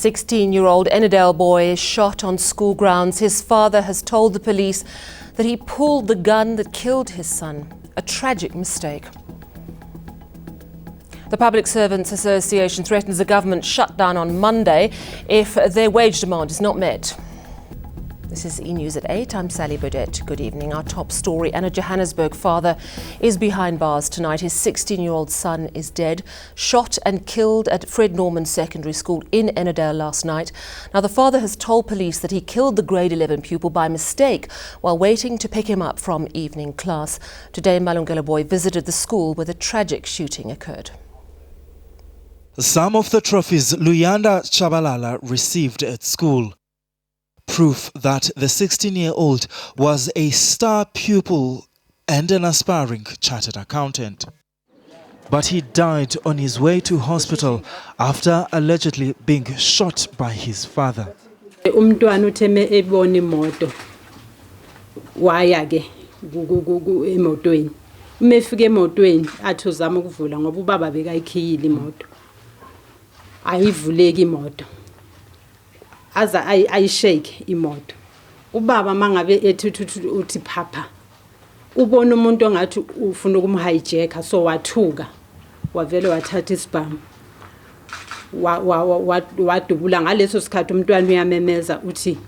16-year-old Ennerdale boy is shot on school grounds. His father has told the police that he pulled the gun that killed his son. A tragic mistake. The Public Servants Association threatens a government shutdown on Monday if their wage demand is not met. This is eNews at 8. I'm Sally Burdett. Good evening. Our top story. And a Johannesburg father is behind bars tonight. His 16-year-old son is dead, shot and killed at Fred Norman Secondary School in Ennerdale last night. Now, the father has told police that he killed the grade 11 pupil by mistake while waiting to pick him up from evening class. Today, Malungelo Boy visited the school where the tragic shooting occurred. Some of the trophies Luyanda Chabalala received at school. Proof that the 16-year-old was a star pupil and an aspiring chartered accountant. But he died on his way to hospital after allegedly being shot by his father. Umntwana utheme ebona imoto waya ke emotweni umefika emotweni athi uzama ukuvula ngoba ubaba bekayikhiyile imoto ayivuleki imoto aza ayishake imoto ubaba mangabe ethi uthi phapha ubona umuntu ongathi ufuna ukumhijacka so wathuka wavele wathatha isibhamu wadubula ngaleso sikhathi umntwana uyamemeza uthi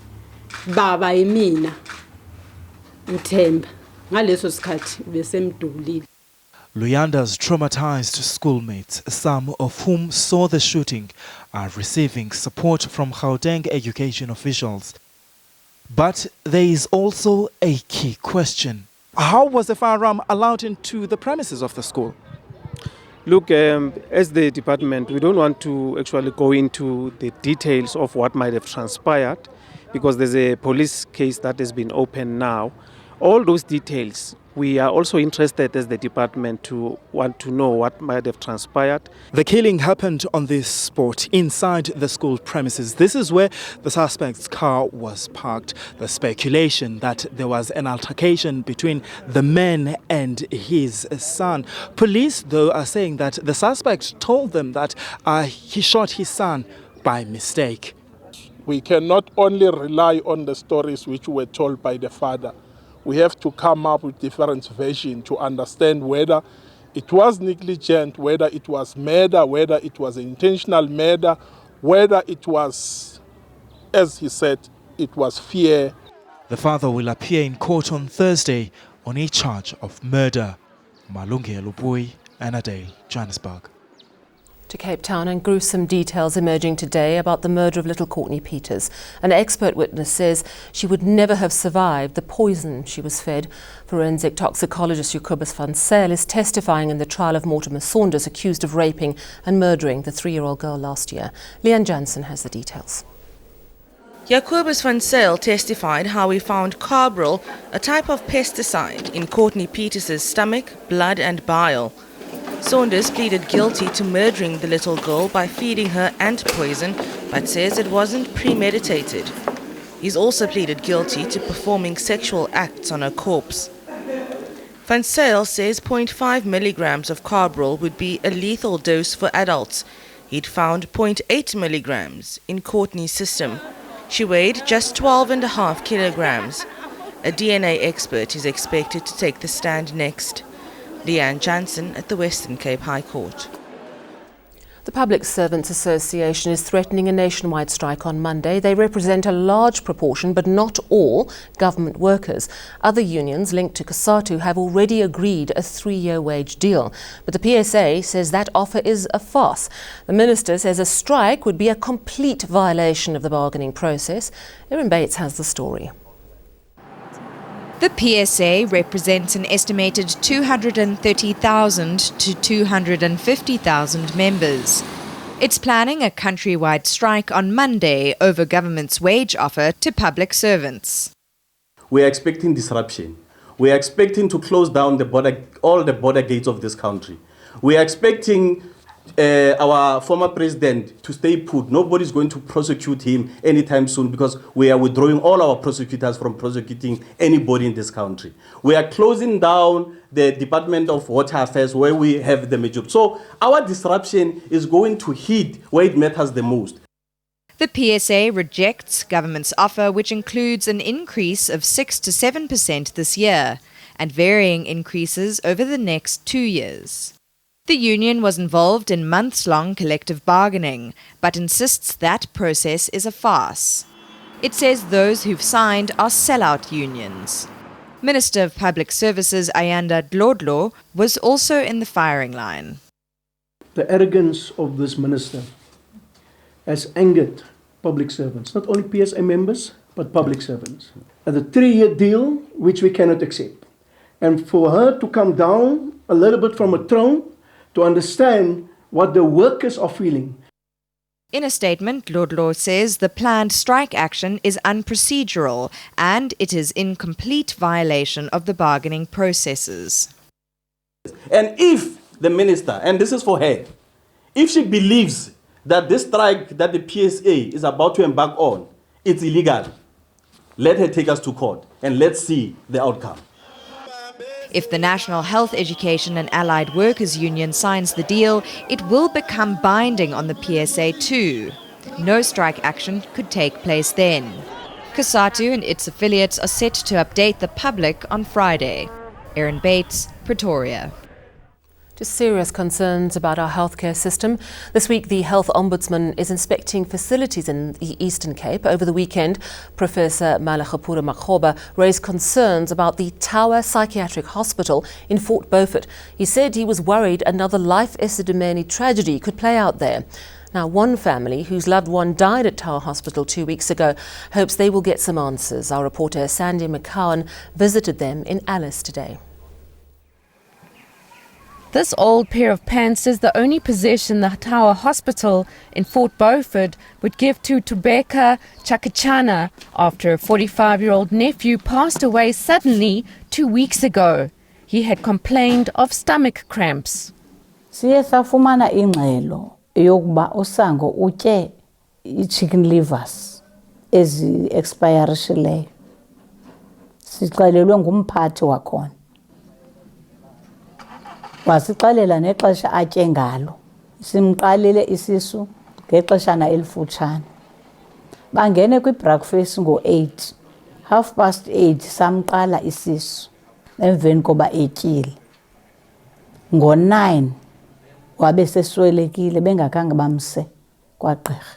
baba yimina uThemba ngaleso sikhathi besemdulile. Luyanda's traumatized schoolmates, some of whom saw the shooting, are receiving support from Gauteng education officials. But there is also a key question. How was the firearm allowed into the premises of the school? Look, as the department, we don't want to actually go into the details of what might have transpired because there's a police case that has been opened now. All those details, we are also interested as the department to want to know what might have transpired. The killing happened on this spot inside the school premises. This is where the suspect's car was parked. The speculation that there was an altercation between the man and his son. Police, though, are saying that the suspect told them that he shot his son by mistake. We cannot only rely on the stories which were told by the father. We have to come up with different versions to understand whether it was negligent, whether it was murder, whether it was intentional murder, whether it was, as he said, it was fear. The father will appear in court on Thursday on a charge of murder. Malungelo Boy, Ennerdale, Johannesburg. To Cape Town, and gruesome details emerging today about the murder of little Courtney Peters. An expert witness says she would never have survived the poison she was fed. Forensic toxicologist Jacobus van Zyl is testifying in the trial of Mortimer Saunders, accused of raping and murdering the 3-year-old girl last year. Leanne Jansen has the details. Jacobus van Zyl testified how he found carbaryl, a type of pesticide, in Courtney Peters' stomach, blood and bile. Saunders pleaded guilty to murdering the little girl by feeding her ant poison, but says it wasn't premeditated. He's also pleaded guilty to performing sexual acts on her corpse. Van Zyl says 0.5 milligrams of carbaryl would be a lethal dose for adults. He'd found 0.8 milligrams in Courtney's system. She weighed just 12.5 kilograms. A DNA expert is expected to take the stand next. Leanne Jansen at the Western Cape High Court. The Public Servants Association is threatening a nationwide strike on Monday. They represent a large proportion, but not all, government workers. Other unions linked to COSATU have already agreed a 3-year wage deal. But the PSA says that offer is a farce. The minister says a strike would be a complete violation of the bargaining process. Erin Bates has the story. The PSA represents an estimated 230,000 to 250,000 members. It's planning a countrywide strike on Monday over government's wage offer to public servants. We are expecting disruption. We are expecting to close down all the border gates of this country. We are expecting our former president to stay put. Nobody's going to prosecute him anytime soon because we are withdrawing all our prosecutors from prosecuting anybody in this country. We are closing down the Department of Water Affairs where we have the major. So our disruption is going to hit where it matters the most. The PSA rejects government's offer, which includes an increase of 6 to 7% this year and varying increases over the next 2 years. The union was involved in months-long collective bargaining, but insists that process is a farce. It says those who've signed are sellout unions. Minister of Public Services Ayanda Dlodlo was also in the firing line. The arrogance of this minister has angered public servants, not only PSA members, but public servants. And the 3-year deal, which we cannot accept. And for her to come down a little bit from a throne to understand what the workers are feeling. In a statement, Dlodlo says the planned strike action is unprocedural and it is in complete violation of the bargaining processes. And if the minister, and this is for her, if she believes that this strike that the PSA is about to embark on, it's illegal, let her take us to court and let's see the outcome. If the National Health Education and Allied Workers Union signs the deal, it will become binding on the PSA too. No strike action could take place then. COSATU and its affiliates are set to update the public on Friday. Erin Bates, Pretoria. Just serious concerns about our healthcare system. This week, the Health Ombudsman is inspecting facilities in the Eastern Cape. Over the weekend, Professor Malachapura Makgoba raised concerns about the Tower Psychiatric Hospital in Fort Beaufort. He said he was worried another Life Esidimeni tragedy could play out there. Now, one family whose loved one died at Tower Hospital 2 weeks ago hopes they will get some answers. Our reporter Sandy McCowan visited them in Alice today. This old pair of pants is the only possession the Tower Hospital in Fort Beaufort would give to Tubeka Chakachana after a 45-year-old nephew passed away suddenly 2 weeks ago. He had complained of stomach cramps. Siye safumana ingxelo yokuba usango utye i-chicken livers ezi-expirishileyo. Sixelelwe ngumphathi wakhona. Wasixelela nexesha atye ngalo. Simqalile isisu ngexeshana elifutshane. Bangene kwi-breakfast ngo-8. 8:30 samqala isisu. Emveni koba etyile. Ngo-9 wabe seswelekile bengakhange bamse kwagqirha.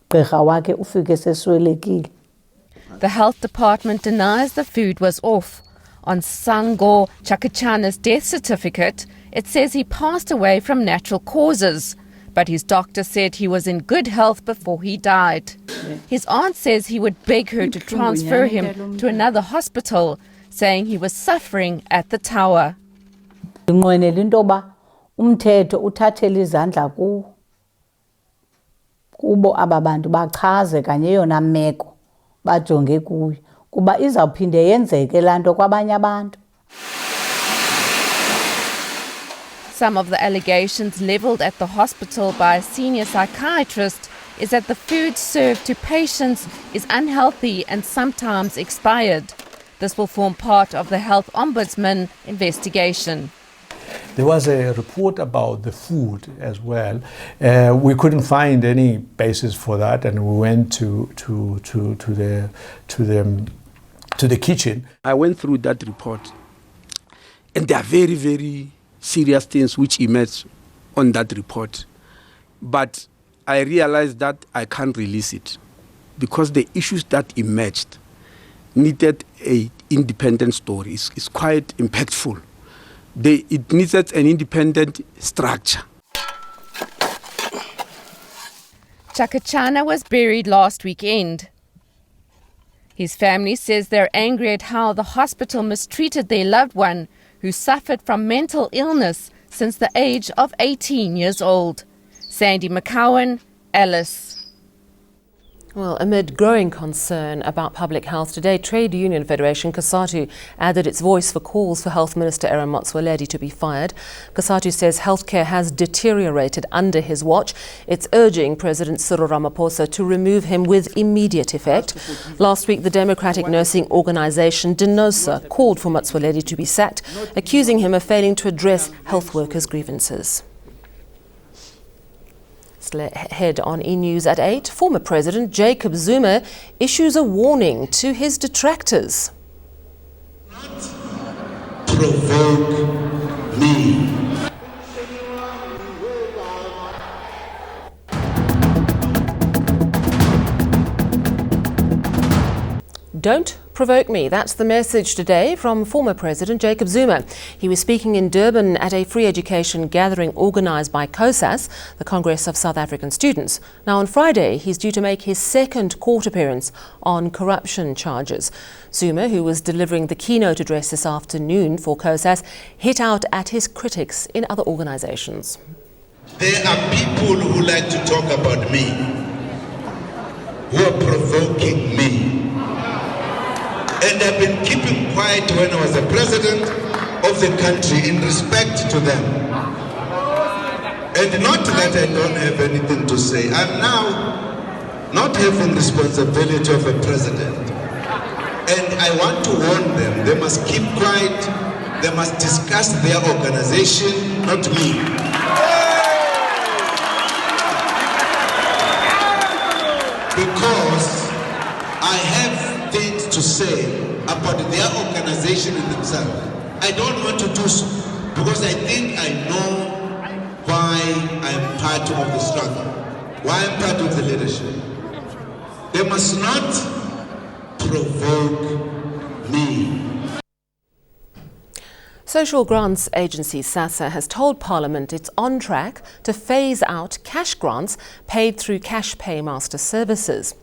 Gqirha wakhe ufike seswelekile. The health department denies the food was off. On Sango Chakachana's death certificate, it says he passed away from natural causes, but his doctor said he was in good health before he died. His aunt says he would beg her to transfer him to another hospital, saying he was suffering at the Tower. Ndinqwenela into ba umthetho uthathele izandla kubo aba bantu bachaze kanye yona meko bajonge kuyo. Kuba izawuphinde yenzeke lanto kwabanye abantu. Some of the allegations levelled at the hospital by a senior psychiatrist is that the food served to patients is unhealthy and sometimes expired. This will form part of the Health Ombudsman investigation. There was a report about the food as well. We couldn't find any basis for that, and we went to the kitchen. I went through that report, and there are very, very serious things which emerged on that report. But I realized that I can't release it because the issues that emerged needed an independent story. It's quite impactful. It needed an independent structure. Chakachana was buried last weekend. His family says they're angry at how the hospital mistreated their loved one, who suffered from mental illness since the age of 18 years old. Sandy McCowan, Alice. Well, amid growing concern about public health today, Trade Union Federation COSATU added its voice for calls for Health Minister Aaron Motsoaledi to be fired. COSATU says healthcare has deteriorated under his watch. It's urging President Cyril Ramaphosa to remove him with immediate effect. Last week, the Democratic Nursing Organisation DENOSA called for Motsoaledi to be sacked, accusing him of failing to address health workers' grievances. Still ahead on eNews at 8, former President Jacob Zuma issues a warning to his detractors. Provoke me. Don't provoke me. That's the message today from former President Jacob Zuma. He was speaking in Durban at a free education gathering organised by COSAS, the Congress of South African Students. Now on Friday, he's due to make his second court appearance on corruption charges. Zuma, who was delivering the keynote address this afternoon for COSAS, hit out at his critics in other organisations. There are people who like to talk about me, who are provoking me. And I've been keeping quiet when I was the president of the country in respect to them. And not that I don't have anything to say. I'm now not having responsibility of a president. And I want to warn them, they must keep quiet, they must discuss their organization, not me. Because I have things to say about their organization and themselves. I don't want to do so because I think I know why I'm part of the struggle, why I'm part of the leadership. They must not provoke me. Social grants agency Sasser has told Parliament it's on track to phase out cash grants paid through Cash Paymaster services.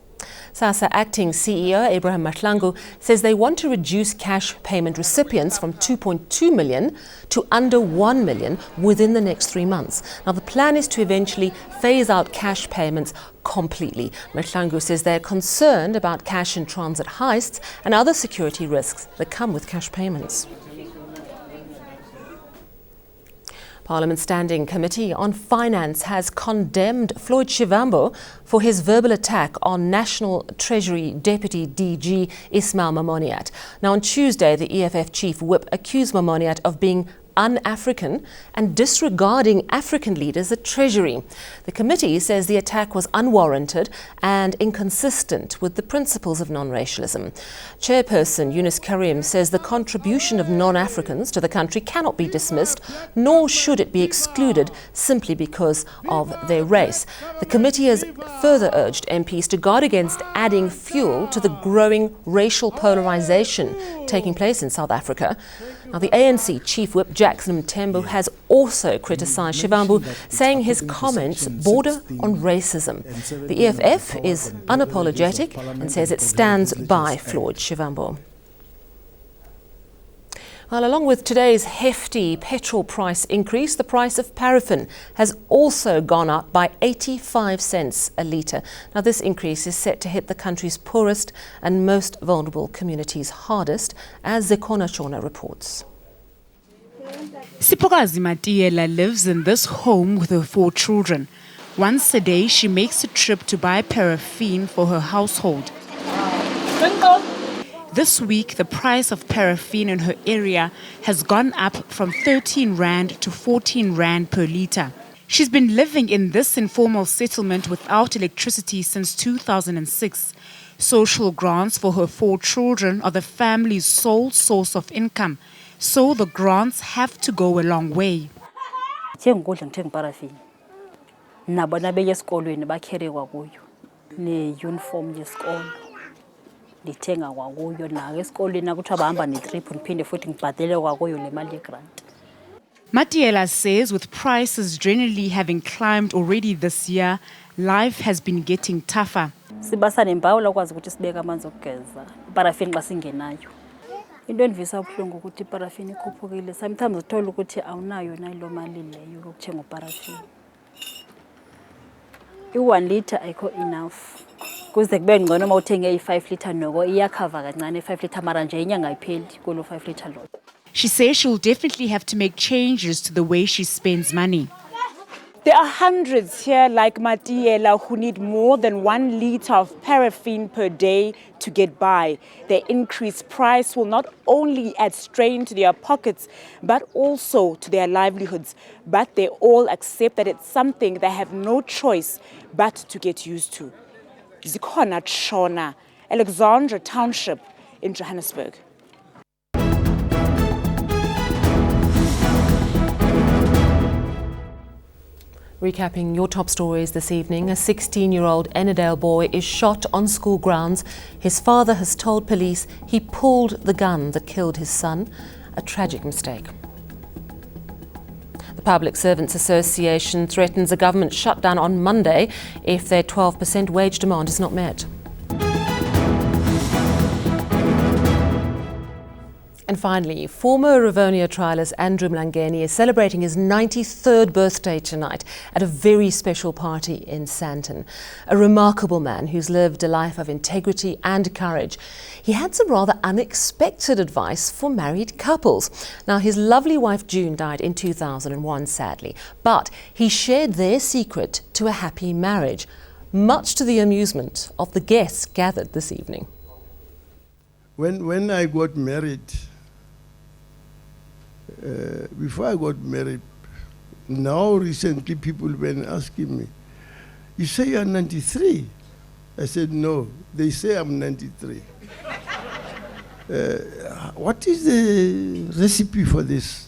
Sasser acting CEO Abraham Mahlangu says they want to reduce cash payment recipients from 2.2 million to under 1 million within the next 3 months. Now the plan is to eventually phase out cash payments completely. Mahlangu says they're concerned about cash in transit heists and other security risks that come with cash payments. Parliament's Standing Committee on Finance has condemned Floyd Shivambu for his verbal attack on National Treasury Deputy DG Ismail Mamoniat. Now on Tuesday, the EFF Chief Whip accused Mamoniat of being un-African and disregarding African leaders at Treasury. The committee says the attack was unwarranted and inconsistent with the principles of non-racialism. Chairperson Yunus Karim says the contribution of non-Africans to the country cannot be dismissed, nor should it be excluded simply because of their race. The committee has further urged MPs to guard against adding fuel to the growing racial polarization taking place in South Africa. Now, the ANC Chief Whip Jackson Mthembu has also criticised Shivambu, saying his comments border on racism. The EFF is unapologetic and says it stands by Floyd Shivambu. Well, along with today's hefty petrol price increase, the price of paraffin has also gone up by 85 cents a litre. Now, this increase is set to hit the country's poorest and most vulnerable communities hardest, as Zekona Shona reports. Sipokazi Matiela lives in this home with her 4 children. Once a day, she makes a trip to buy paraffin for her household. This week, the price of paraffin in her area has gone up from 13 Rand to 14 Rand per litre. She's been living in this informal settlement without electricity since 2006. Social grants for her 4 children are the family's sole source of income, so the grants have to go a long way. Matiela says with prices generally having climbed already this year, life has been getting tougher. I1 litre ayikho enough. Kuze kube ngcono uma uthenga i5 litre noko iyakhava kancane 5 litre mara nje inyanga ayipheli kulo 5 litre lot. She says she'll definitely have to make changes to the way she spends money. There are hundreds here like Matiela who need more than 1 litre of paraffin per day to get by. Their increased price will not only add strain to their pockets, but also to their livelihoods. But they all accept that it's something they have no choice but to get used to. Zikhona Tshona, Alexandra Township in Johannesburg. Recapping your top stories this evening, a 16-year-old Ennerdale boy is shot on school grounds. His father has told police he pulled the gun that killed his son. A tragic mistake. The Public Servants Association threatens a government shutdown on Monday if their 12% wage demand is not met. And finally, former Rivonia trialist Andrew Mlangeni is celebrating his 93rd birthday tonight at a very special party in Sandton. A remarkable man who's lived a life of integrity and courage. He had some rather unexpected advice for married couples. Now, his lovely wife June died in 2001, sadly, but he shared their secret to a happy marriage, much to the amusement of the guests gathered this evening. When I got married, before I got married, now recently people were asking me, you say you're 93? I said, no, they say I'm 93. What is the recipe for this?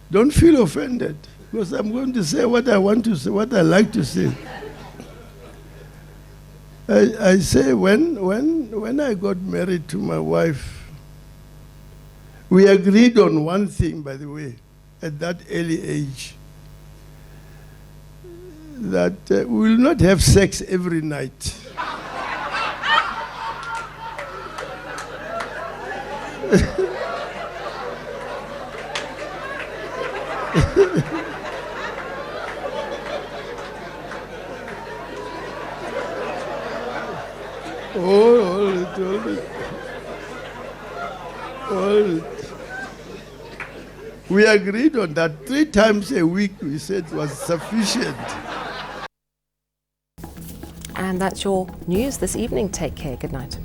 Don't feel offended, because I'm going to say what I want to say, what I like to say. I say when I got married to my wife, we agreed on one thing, by the way, at that early age, that we will not have sex every night. All it. We agreed on that 3 times a week, we said was sufficient. And that's your news this evening. Take care. Good night.